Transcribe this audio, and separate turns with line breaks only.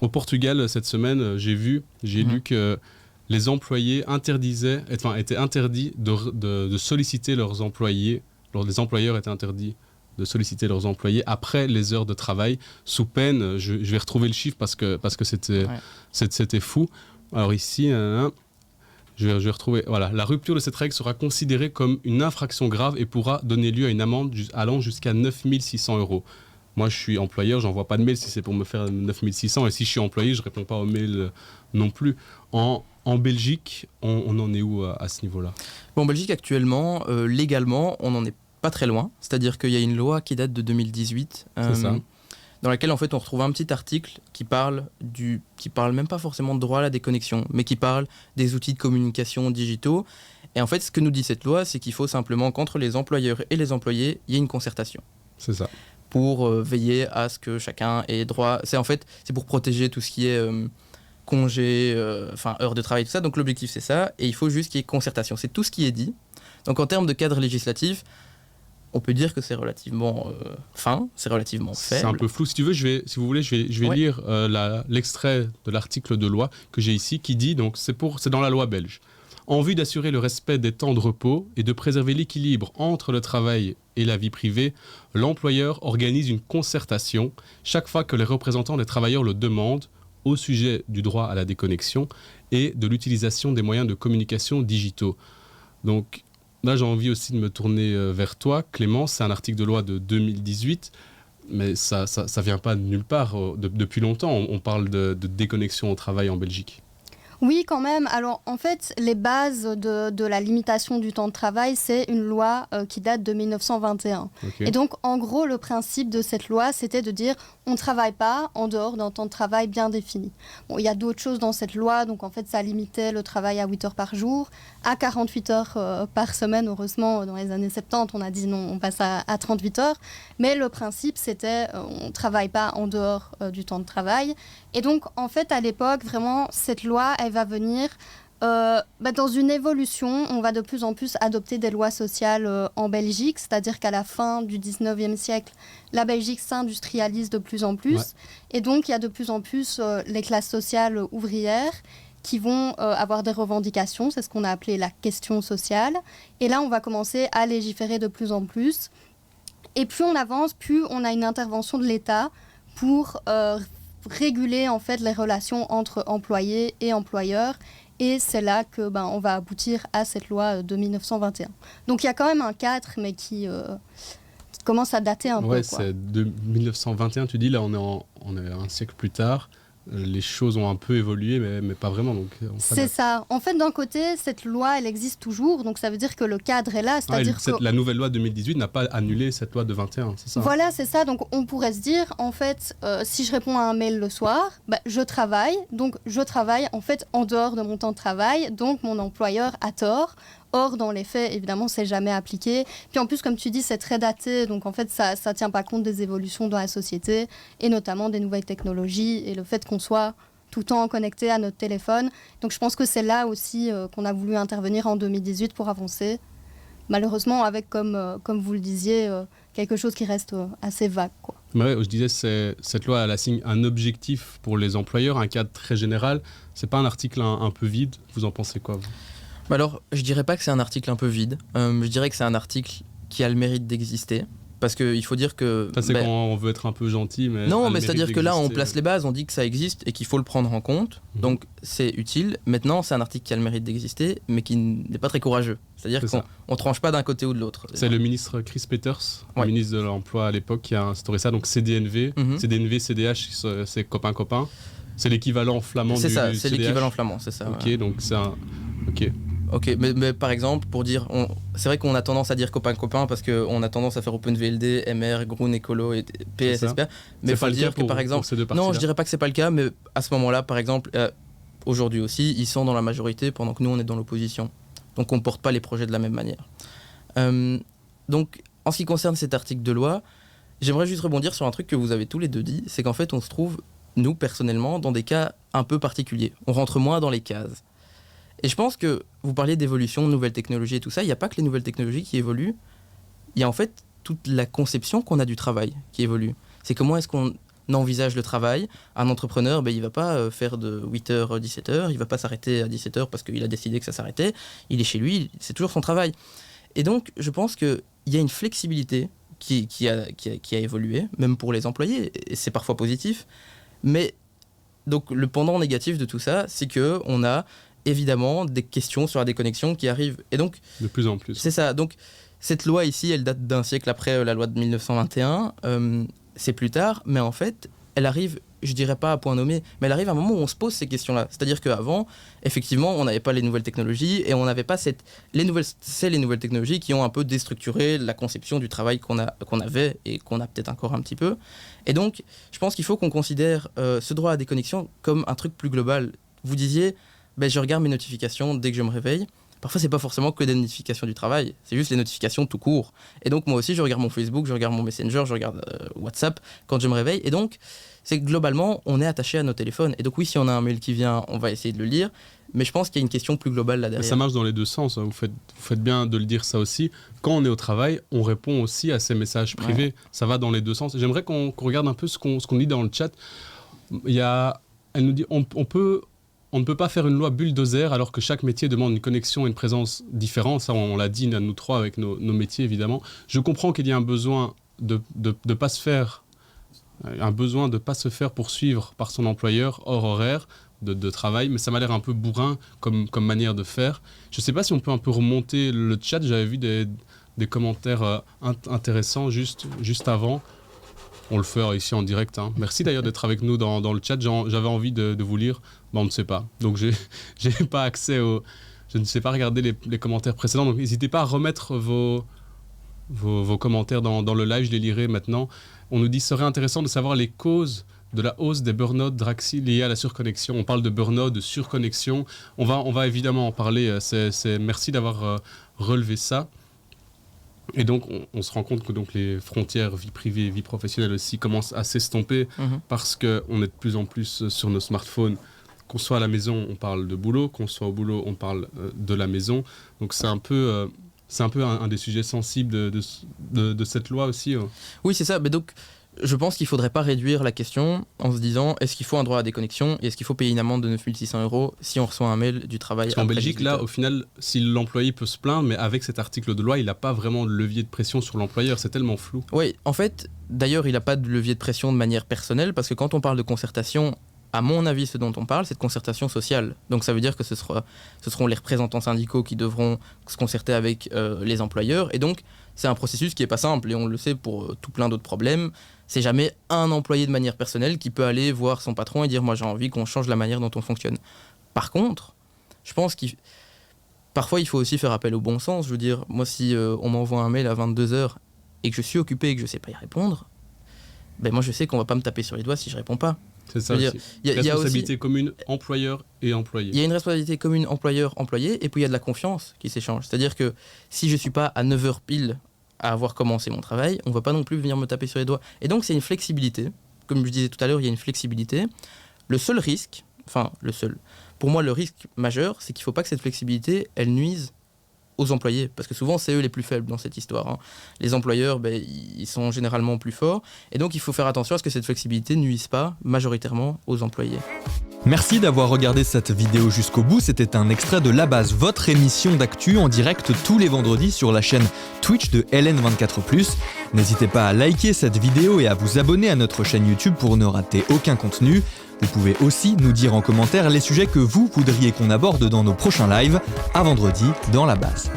Au Portugal, cette semaine, j'ai lu que les employés étaient interdits de solliciter leurs employés, les employeurs étaient interdits de solliciter leurs employés après les heures de travail, sous peine, je vais retrouver le chiffre parce que c'était fou. Alors ici, je vais retrouver, voilà, la rupture de cette règle sera considérée comme une infraction grave et pourra donner lieu à une amende allant jusqu'à 9 600 €. Moi, je suis employeur, j'envoie pas de mail si c'est pour me faire 9 600, et si je suis employé, je réponds pas aux mails non plus. En Belgique, on en est où à ce niveau-là ?
Bon, en Belgique, actuellement, légalement, on n'en est pas très loin. C'est-à-dire qu'il y a une loi qui date de 2018,
C'est ça.
dans laquelle en fait, on retrouve un petit article qui parle même pas forcément de droit à la déconnexion, mais qui parle des outils de communication digitaux. Et en fait, ce que nous dit cette loi, c'est qu'il faut simplement qu'entre les employeurs et les employés, il y ait une concertation.
C'est ça.
Pour veiller à ce que chacun ait droit. C'est pour protéger tout ce qui est congé, heures de travail, tout ça. Donc l'objectif, c'est ça. Et il faut juste qu'il y ait concertation. C'est tout ce qui est dit. Donc en termes de cadre législatif, on peut dire que c'est relativement c'est relativement faible.
C'est un peu flou. Si vous voulez, je vais lire l'extrait de l'article de loi que j'ai ici qui dit, donc c'est dans la loi belge. En vue d'assurer le respect des temps de repos et de préserver l'équilibre entre le travail et la vie privée, l'employeur organise une concertation chaque fois que les représentants des travailleurs le demandent au sujet du droit à la déconnexion et de l'utilisation des moyens de communication digitaux. Donc là, j'ai envie aussi de me tourner vers toi, Clément. C'est un article de loi de 2018, mais ça vient pas de nulle part. Depuis longtemps, on parle de déconnexion au travail en Belgique.
Oui, quand même. Alors, en fait, les bases de la limitation du temps de travail, c'est une loi qui date de 1921.
Okay.
Et donc, en gros, le principe de cette loi, c'était de dire on ne travaille pas en dehors d'un temps de travail bien défini. Bon, il y a d'autres choses dans cette loi. Donc, en fait, ça limitait le travail à 8 heures par jour, à 48 heures par semaine. Heureusement, dans les années 70, on a dit non, on passe à 38 heures. Mais le principe, c'était on ne travaille pas en dehors du temps de travail. Et donc, en fait, à l'époque, vraiment, cette loi, elle va venir dans une évolution. On va de plus en plus adopter des lois sociales en Belgique, c'est-à-dire qu'à la fin du 19e siècle, la Belgique s'industrialise de plus en plus. Ouais. Et donc, il y a de plus en plus les classes sociales ouvrières qui vont avoir des revendications. C'est ce qu'on a appelé la question sociale. Et là, on va commencer à légiférer de plus en plus. Et plus on avance, plus on a une intervention de l'État pour réguler en fait les relations entre employés et employeurs, et c'est là que on va aboutir à cette loi de 1921. Donc il y a quand même un cadre, mais qui commence à dater un peu.
Ouais, c'est de 1921, tu dis, là on est un siècle plus tard. Les choses ont un peu évolué, mais pas vraiment. Donc
c'est ça. En fait, d'un côté, cette loi, elle existe toujours. Donc, ça veut dire que le cadre est là. C'est-à-dire que
la nouvelle loi de 2018 n'a pas annulé cette loi de 21, c'est ça ?
Voilà, c'est ça. Donc, on pourrait se dire, en fait, si je réponds à un mail le soir, je travaille. Donc, je travaille, en fait, en dehors de mon temps de travail. Donc, mon employeur a tort. Or, dans les faits, évidemment, c'est jamais appliqué. Puis en plus, comme tu dis, c'est très daté. Donc, en fait, ça ne tient pas compte des évolutions dans la société et notamment des nouvelles technologies et le fait qu'on soit tout le temps connecté à notre téléphone. Donc, je pense que c'est là aussi qu'on a voulu intervenir en 2018 pour avancer. Malheureusement, avec, comme vous le disiez, quelque chose qui reste assez vague, quoi.
Ouais, je disais, cette loi, elle assigne un objectif pour les employeurs, un cadre très général. C'est pas un article un peu vide ? Vous en pensez quoi, vous ?
Alors, je dirais pas que c'est un article un peu vide. Je dirais que c'est un article qui a le mérite d'exister. Parce qu'il faut dire que...
Ça, c'est quand on veut être un peu gentil, mais...
Non, mais c'est-à-dire que là, on place les bases, on dit que ça existe et qu'il faut le prendre en compte. Donc, c'est utile. Maintenant, c'est un article qui a le mérite d'exister, mais qui n'est pas très courageux. C'est-à-dire qu'on ne tranche pas d'un côté ou de l'autre.
C'est le ministre Chris Peters, le ministre de l'Emploi à l'époque, qui a instauré ça. Donc, CDNV, CDNV, CDH, c'est copain-copain. C'est l'équivalent flamand du CDH.
C'est ça, c'est l'équivalent flamand, c'est ça.
Ok, donc c'est un...
Ok, mais par exemple, pour dire, c'est vrai qu'on a tendance à dire copain parce qu'on a tendance à faire OpenVLD, MR, Groen Écolo et PS, SPR. Mais il faut dire que par exemple, non, je dirais pas que c'est pas le cas, mais à ce moment-là, par exemple, aujourd'hui aussi, ils sont dans la majorité pendant que nous on est dans l'opposition. Donc on ne porte pas les projets de la même manière. Donc en ce qui concerne cet article de loi, j'aimerais juste rebondir sur un truc que vous avez tous les deux dit, c'est qu'en fait on se trouve, nous personnellement, dans des cas un peu particuliers. On rentre moins dans les cases. Et je pense que vous parliez d'évolution, de nouvelles technologies et tout ça, il n'y a pas que les nouvelles technologies qui évoluent, il y a en fait toute la conception qu'on a du travail qui évolue. C'est comment est-ce qu'on envisage le travail. Un entrepreneur, il ne va pas faire de 8h, 17h, il ne va pas s'arrêter à 17h parce qu'il a décidé que ça s'arrêtait. Il est chez lui, c'est toujours son travail. Et donc, je pense qu'il y a une flexibilité qui a évolué, même pour les employés, et c'est parfois positif. Mais donc, le pendant négatif de tout ça, c'est qu'on a évidemment des questions sur la déconnexion qui arrivent. Et donc,
de plus en plus.
C'est ça. Donc, cette loi ici, elle date d'un siècle après la loi de 1921. C'est plus tard, mais en fait, elle arrive, je dirais pas à point nommé, mais elle arrive à un moment où on se pose ces questions-là. C'est-à-dire qu'avant, effectivement, on n'avait pas les nouvelles technologies et on n'avait pas c'est les nouvelles technologies qui ont un peu déstructuré la conception du travail qu'on avait et qu'on a peut-être encore un petit peu. Et donc, je pense qu'il faut qu'on considère ce droit à la déconnexion comme un truc plus global. Vous disiez, je regarde mes notifications dès que je me réveille. Parfois, c'est pas forcément que des notifications du travail, c'est juste les notifications tout court. Et donc, moi aussi, je regarde mon Facebook, je regarde mon Messenger, je regarde WhatsApp quand je me réveille. Et donc, c'est que globalement, on est attaché à nos téléphones. Et donc, oui, si on a un mail qui vient, on va essayer de le lire. Mais je pense qu'il y a une question plus globale là derrière.
Ça marche dans les deux sens. Vous faites bien de le dire ça aussi. Quand on est au travail, on répond aussi à ces messages privés. Ouais. Ça va dans les deux sens. J'aimerais qu'on regarde un peu ce qu'on dit dans le chat. Elle nous dit on ne peut pas faire une loi bulldozer alors que chaque métier demande une connexion et une présence différente. Ça, on l'a dit, nous trois, avec nos métiers, évidemment. Je comprends qu'il y a un besoin de pas se faire poursuivre par son employeur hors horaire de travail, mais ça m'a l'air un peu bourrin comme manière de faire. Je ne sais pas si on peut un peu remonter le chat. J'avais vu des commentaires intéressants juste avant. On le fait ici en direct. Hein. Merci d'ailleurs d'être avec nous dans le chat. J'avais envie de vous lire. On ne sait pas. Donc, j'ai pas accès je ne sais pas regarder les commentaires précédents. Donc, n'hésitez pas à remettre vos commentaires dans le live. Je les lirai maintenant. On nous dit ce serait intéressant de savoir les causes de la hausse des burn-out Draxi liés à la surconnexion. On parle de burn-out, de surconnexion. On va évidemment en parler. Merci d'avoir relevé ça. Et donc, on se rend compte que les frontières vie privée et vie professionnelle aussi commencent à s'estomper parce qu'on est de plus en plus sur nos smartphones. Qu'on soit à la maison, on parle de boulot. Qu'on soit au boulot, on parle de la maison. Donc, c'est un peu un des sujets sensibles de cette loi aussi.
Oui, c'est ça. Mais donc, je pense qu'il ne faudrait pas réduire la question en se disant est-ce qu'il faut un droit à déconnexion et est-ce qu'il faut payer une amende de 9 600 € si on reçoit un mail du travail.
Parce qu'en Belgique, là, au final, si l'employé peut se plaindre, mais avec cet article de loi, il n'a pas vraiment de levier de pression sur l'employeur. C'est tellement flou.
Oui, en fait, d'ailleurs, il n'a pas de levier de pression de manière personnelle parce que quand on parle de concertation, à mon avis, ce dont on parle, c'est de concertation sociale. Donc ça veut dire que ce seront les représentants syndicaux qui devront se concerter avec les employeurs. Et donc, c'est un processus qui n'est pas simple et on le sait pour tout plein d'autres problèmes. C'est jamais un employé de manière personnelle qui peut aller voir son patron et dire « moi j'ai envie qu'on change la manière dont on fonctionne ». Par contre, je pense parfois il faut aussi faire appel au bon sens. Je veux dire, moi si on m'envoie un mail à 22h et que je suis occupé et que je ne sais pas y répondre, moi je sais qu'on ne va pas me taper sur les doigts si je ne réponds pas.
C'est ça aussi. Il y a responsabilité aussi, commune employeur et employé.
Il y a une responsabilité commune employeur-employé et puis il y a de la confiance qui s'échange. C'est-à-dire que si je ne suis pas à 9h pile à avoir commencé mon travail, on ne va pas non plus venir me taper sur les doigts. Et donc c'est une flexibilité. Comme je disais tout à l'heure, il y a une flexibilité. Pour moi le risque majeur, c'est qu'il ne faut pas que cette flexibilité, elle nuise aux employés, parce que souvent c'est eux les plus faibles dans cette histoire. Hein. Les employeurs, ils sont généralement plus forts, et donc il faut faire attention à ce que cette flexibilité ne nuise pas majoritairement aux employés.
Merci d'avoir regardé cette vidéo jusqu'au bout. C'était un extrait de La Base, votre émission d'actu en direct tous les vendredis sur la chaîne Twitch de LN24+. N'hésitez pas à liker cette vidéo et à vous abonner à notre chaîne YouTube pour ne rater aucun contenu. Vous pouvez aussi nous dire en commentaire les sujets que vous voudriez qu'on aborde dans nos prochains lives. À vendredi dans La Base.